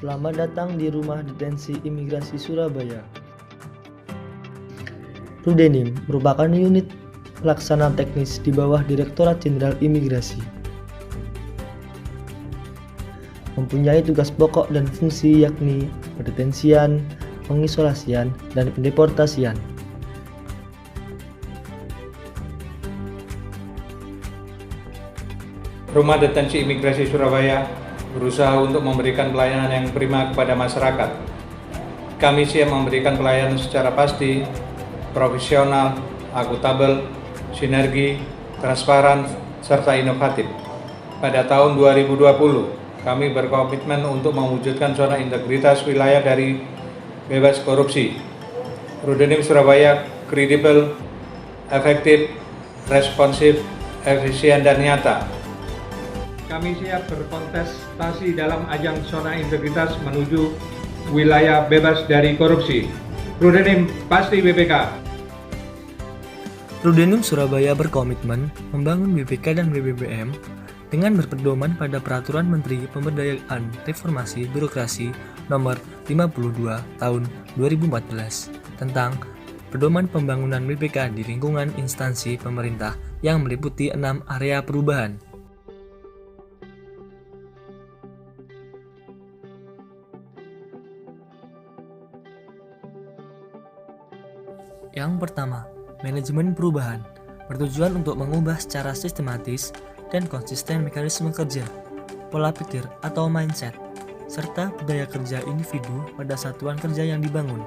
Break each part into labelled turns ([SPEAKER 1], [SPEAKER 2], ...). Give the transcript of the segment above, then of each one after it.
[SPEAKER 1] Selamat datang di Rumah Detensi Imigrasi Surabaya. Rudenim merupakan unit pelaksana teknis di bawah Direktorat Jenderal Imigrasi. Mempunyai tugas pokok dan fungsi yakni pendetensian, pengisolasian, dan pendeportasian.
[SPEAKER 2] Rumah Detensi Imigrasi Surabaya berusaha untuk memberikan pelayanan yang prima kepada masyarakat. Kami siap memberikan pelayanan secara pasti, profesional, akuntabel, sinergi, transparan, serta inovatif. Pada tahun 2020, kami berkomitmen untuk mewujudkan zona integritas wilayah dari bebas korupsi. Rudenim Surabaya kredibel, efektif, responsif, efisien, dan nyata. Kami siap berkontestasi dalam ajang zona integritas menuju wilayah bebas dari korupsi. Rudenim pasti BPK.
[SPEAKER 1] Rudenim Surabaya berkomitmen membangun BPK dan BBBM dengan berpedoman pada Peraturan Menteri Pemberdayaan Reformasi Birokrasi Nomor 52 Tahun 2014 tentang pedoman pembangunan BPK di lingkungan instansi pemerintah yang meliputi 6 area perubahan. Yang pertama, manajemen perubahan bertujuan untuk mengubah secara sistematis dan konsisten mekanisme kerja, pola pikir atau mindset, serta budaya kerja individu pada satuan kerja yang dibangun,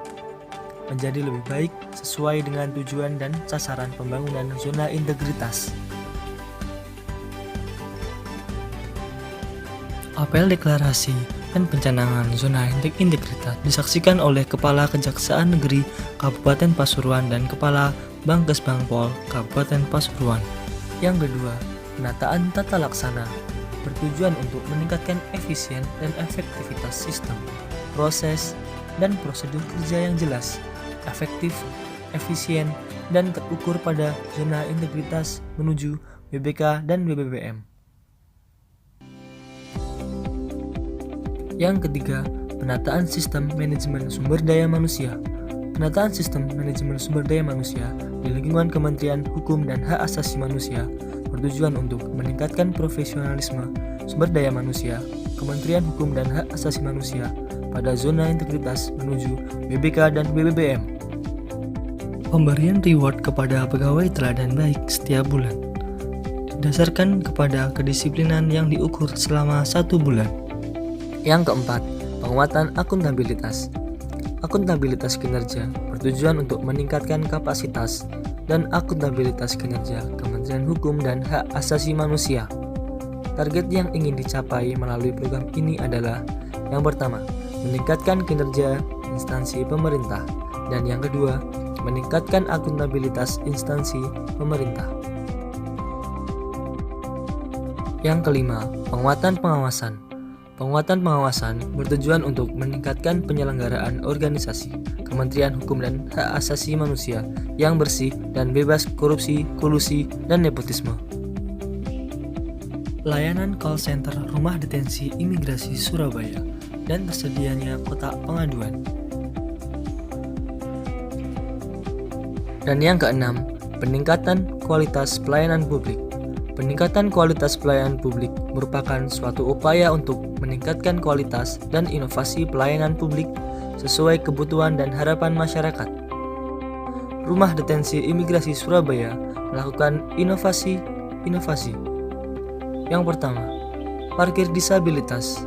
[SPEAKER 1] menjadi lebih baik sesuai dengan tujuan dan sasaran pembangunan zona integritas. Apel deklarasi dan pencanangan zona integritas disaksikan oleh Kepala Kejaksaan Negeri Kabupaten Pasuruan dan Kepala Bankes Bangpol Kabupaten Pasuruan. Yang kedua, penataan tata laksana bertujuan untuk meningkatkan efisien dan efektivitas sistem, proses, dan prosedur kerja yang jelas, efektif, efisien, dan terukur pada zona integritas menuju BPK dan BBBM. Yang ketiga, penataan sistem manajemen sumber daya manusia. Penataan sistem manajemen sumber daya manusia di lingkungan Kementerian Hukum dan Hak Asasi Manusia bertujuan untuk meningkatkan profesionalisme sumber daya manusia Kementerian Hukum dan Hak Asasi Manusia pada zona integritas menuju BPK dan BBBM. Pemberian reward kepada pegawai teladan baik setiap bulan didasarkan kepada kedisiplinan yang diukur selama 1 bulan. Yang keempat, penguatan akuntabilitas. Akuntabilitas kinerja bertujuan untuk meningkatkan kapasitas dan akuntabilitas kinerja Kementerian Hukum dan Hak Asasi Manusia. Target yang ingin dicapai melalui program ini adalah: yang pertama, meningkatkan kinerja instansi pemerintah, dan yang kedua, meningkatkan akuntabilitas instansi pemerintah. Yang kelima, penguatan pengawasan. Penguatan pengawasan bertujuan untuk meningkatkan penyelenggaraan organisasi Kementerian Hukum dan Hak Asasi Manusia yang bersih dan bebas korupsi, kolusi, dan nepotisme. Layanan call center Rumah Detensi Imigrasi Surabaya dan tersedianya kotak pengaduan. Dan yang keenam, peningkatan kualitas pelayanan publik. Peningkatan kualitas pelayanan publik merupakan suatu upaya untuk meningkatkan kualitas dan inovasi pelayanan publik sesuai kebutuhan dan harapan masyarakat. Rumah Detensi Imigrasi Surabaya melakukan inovasi. Yang pertama, parkir disabilitas.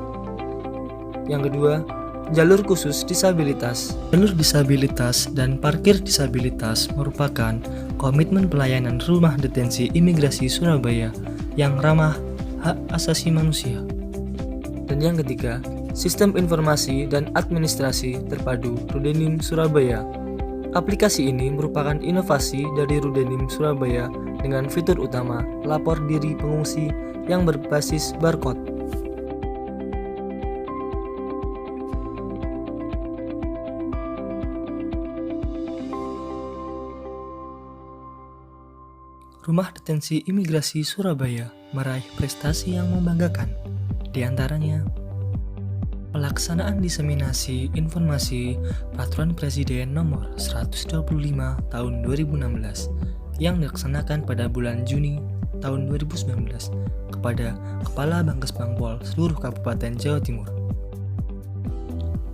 [SPEAKER 1] Yang kedua, jalur khusus disabilitas. Jalur disabilitas dan parkir disabilitas merupakan komitmen pelayanan Rumah Detensi Imigrasi Surabaya yang ramah hak asasi manusia. Dan yang ketiga, sistem informasi dan administrasi terpadu Rudenim Surabaya. Aplikasi ini merupakan inovasi dari Rudenim Surabaya dengan fitur utama lapor diri pengungsi yang berbasis barcode. Rumah Detensi Imigrasi Surabaya meraih prestasi yang membanggakan, di antaranya Pelaksanaan diseminasi informasi Peraturan Presiden Nomor 125 Tahun 2016 yang dilaksanakan pada bulan Juni tahun 2019 kepada Kepala Bangkes Bangpol seluruh Kabupaten Jawa Timur.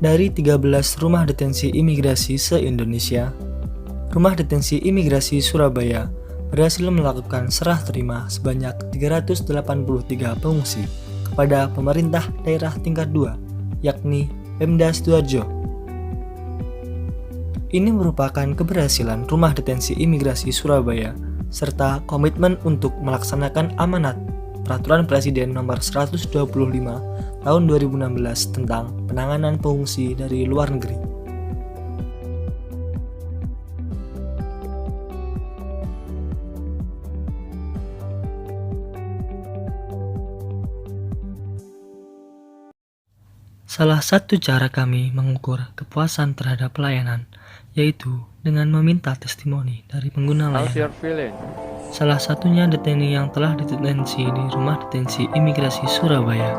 [SPEAKER 1] Dari 13 rumah detensi imigrasi se-Indonesia, Rumah Detensi Imigrasi Surabaya berhasil melakukan serah terima sebanyak 383 pengungsi kepada pemerintah daerah tingkat 2, yakni Pemda Sidoarjo. Ini merupakan keberhasilan Rumah Detensi Imigrasi Surabaya serta komitmen untuk melaksanakan amanat Peraturan Presiden Nomor 125 Tahun 2016 tentang penanganan pengungsi dari luar negeri. Salah satu cara kami mengukur kepuasan terhadap pelayanan yaitu dengan meminta testimoni dari pengguna layanan. Salah satunya deteni yang telah didetensi di Rumah Detensi Imigrasi Surabaya.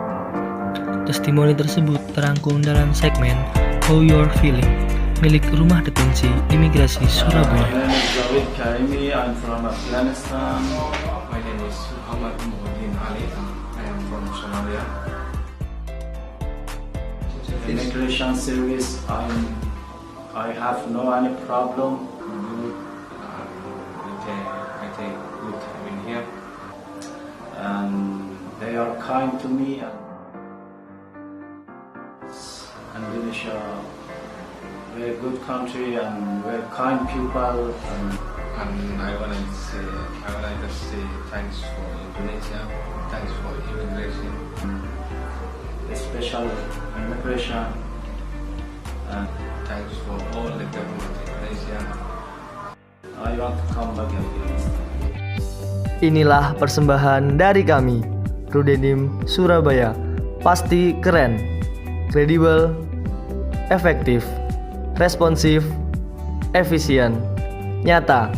[SPEAKER 1] Testimoni tersebut terangkum dalam segmen How You're Feeling milik Rumah Detensi Imigrasi Surabaya.
[SPEAKER 3] My name is Zawid Karimi. I'm from Afghanistan.
[SPEAKER 4] My name is Muhammad Muhyiddin Ali. I am from Somalia.
[SPEAKER 3] Immigration service. I have no any problem.
[SPEAKER 4] I take good time in here.
[SPEAKER 3] And they are kind to me. Indonesia, very good country and very kind people.
[SPEAKER 4] And I wanna just say thanks for Indonesia, thanks for immigration.
[SPEAKER 3] Special immigration. And
[SPEAKER 4] Thanks for all the government in Indonesia.
[SPEAKER 3] I want to come back again.
[SPEAKER 1] Inilah persembahan dari kami, Rudenim Surabaya. Pasti keren, kredibel, efektif, responsif, efisien, nyata.